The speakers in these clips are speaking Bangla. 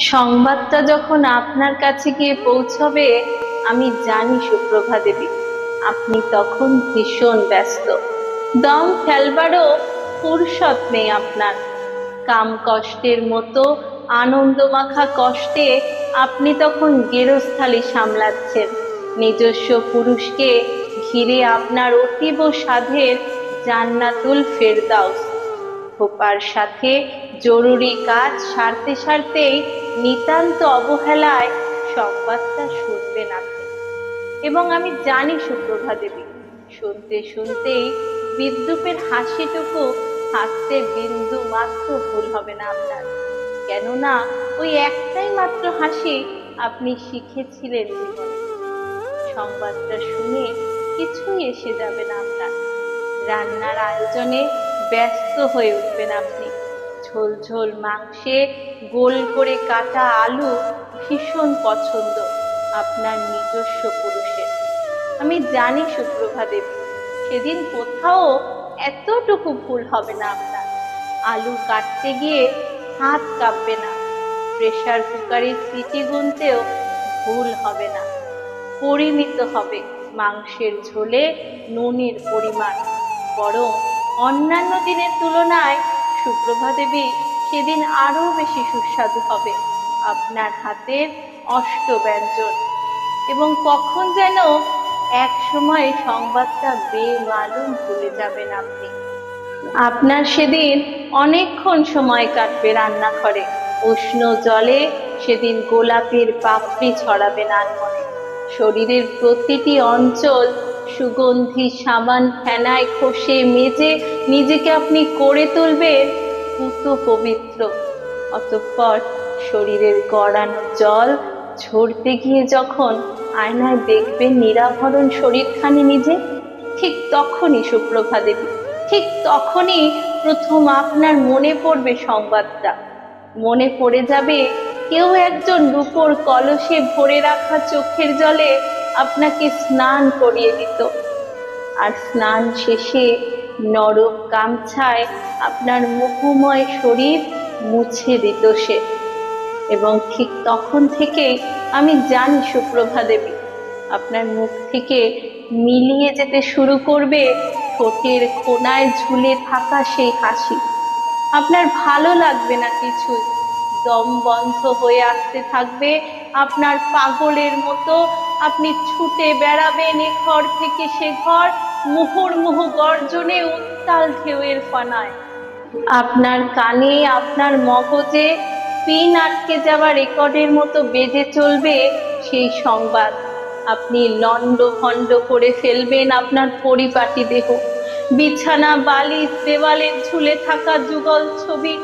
সংবাদটা যখন আপনার কাছে গিয়ে পৌঁছবে, আমি জানি সুপ্রভা দেবী, আপনি তখন ভীষণ ব্যস্ত। দম ফেলবারও ফুরসত নেই আপনার। কাম কষ্টের মতো আনন্দমাখা কষ্টে আপনি তখন গেরস্থালি সামলাচ্ছেন। নিজস্ব পুরুষকে ঘিরে আপনার অতীব সাধের জান্নাতুল ফেরদাউস। খোপার সাথে জরুরি কাজ সারতে সারতেই নিতান্ত অবহেলায় সংবাদটা শুনবেন আপনি। এবং আমি জানি সুপ্রভা দেবী, শুনতে শুনতেই বিদ্রূপের হাসিটুকু হাসতে বিন্দু মাত্র ভুল হবে না আপনার। কেননা ওই একটাই মাত্র হাসি আপনি শিখেছিলেন জীবনে। সংবাদটা শুনে কিছুই এসে যাবে না আপনার। রান্নার আয়োজনে ব্যস্ত হয়ে উঠবেন আপনি। ঝোল ঝোল মাংসে গোল করে কাটা আলু ভীষণ পছন্দ আপনার নিজস্ব পুরুষের। আমি জানি সুপ্রভা দেবী, সেদিন কোথাও এতটুকু ভুল হবে না আপনার। আলু কাটতে গিয়ে হাত কাঁপবে না, প্রেসার কুকারের সিটি গুনতেও ভুল হবে না। পরিমিত হবে মাংসের ঝোলে নুনের পরিমাণ। বরং অন্যান্য দিনের তুলনায় সুপ্রভা দেবী সেদিন আরো বেশি সুস্বাদু হবে আপনার হাতের অষ্টব্যঞ্জন। এবং কখন যেন এক সময় সংবাদটা বেমালুম ভুলে যাবেন আপনি। আপনার সেদিন অনেকক্ষণ সময় কাটবে রান্নাঘরে। উষ্ণ জলে সেদিন গোলাপের পাপড়ি ছড়াবেন আনমনে। শরীরের প্রতিটি অঞ্চল সুগন্ধি সাবান ফেনায় ঘষে মেজে নিজেকে আপনি করে তুলবেন পুত পবিত্র। অতঃপর শরীরের গড়ানো জল ঝরতে গিয়ে যখন আয়নায় দেখবেন নিরাভরণ শরীরখানি নিজে, ঠিক তখনই সুপ্রভা দেবী, ঠিক তখনই প্রথম আপনার মনে পড়বে সংবাদটা। মনে পড়ে যাবে কেউ একজন রূপোর কলসে ভরে রাখা চোখের জলে আপনাকে স্নান করিয়ে দিত, আর স্নান শেষে নরম গামছায় আপনার মুখময় শরীর মুছে দিত সে। এবং ঠিক তখন থেকেই আমি জানি সুপ্রভা দেবী, আপনার মুখ থেকে মিলিয়ে যেতে শুরু করবে ঠোঁটের কোণায় ঝুলে থাকা সেই হাসি। আপনার ভালো লাগবে না কিছুই। দম বন্ধ হয়ে আসতে থাকবে আপনার পাগলের মতো। আপনি ছুটে বেড়াবেন এ ঘর থেকে সে ঘর, মুহুর্মুহু গর্জনে উত্তাল ঢেউয়ের ফানায়। আপনার কানে আপনার মগজে পিন আটকে যাওয়া রেকর্ডের মতো বেজে চলবে সেই সংবাদ। আপনি লন্ডভন্ড করে ফেলবেন আপনার পরিপাটি দেহ। বিছানা বালিশ দেওয়ালে ঝুলে থাকা যুগল ছবি,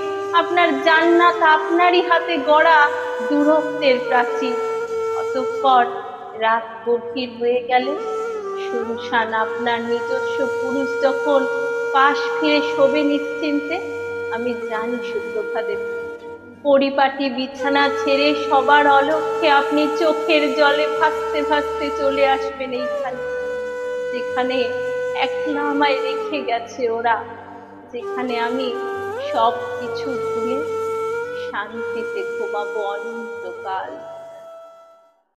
আপনার জান্নাত আপনারই হাতে গড়া দূরত্বের প্রাচীর। অতঃপর রাত গভীর হয়ে গেলে শুনশান আপনার নিজস্ব পুরুষ যখন পাশ ফিরে শোবে নিশ্চিন্তে, আমি জানি সুপ্রভা দেবী, পরিপাটি বিছানা ছেড়ে সবার অলক্ষ্যে আপনি চোখের জলে ভাসতে ভাসতে চলে আসবেন এইখানে, যেখানে একলা আমায় রেখে গেছে ওরা, যেখানে আমি সব কিছু ভুলে শান্তিতে ঘুমাবো অনন্তকাল।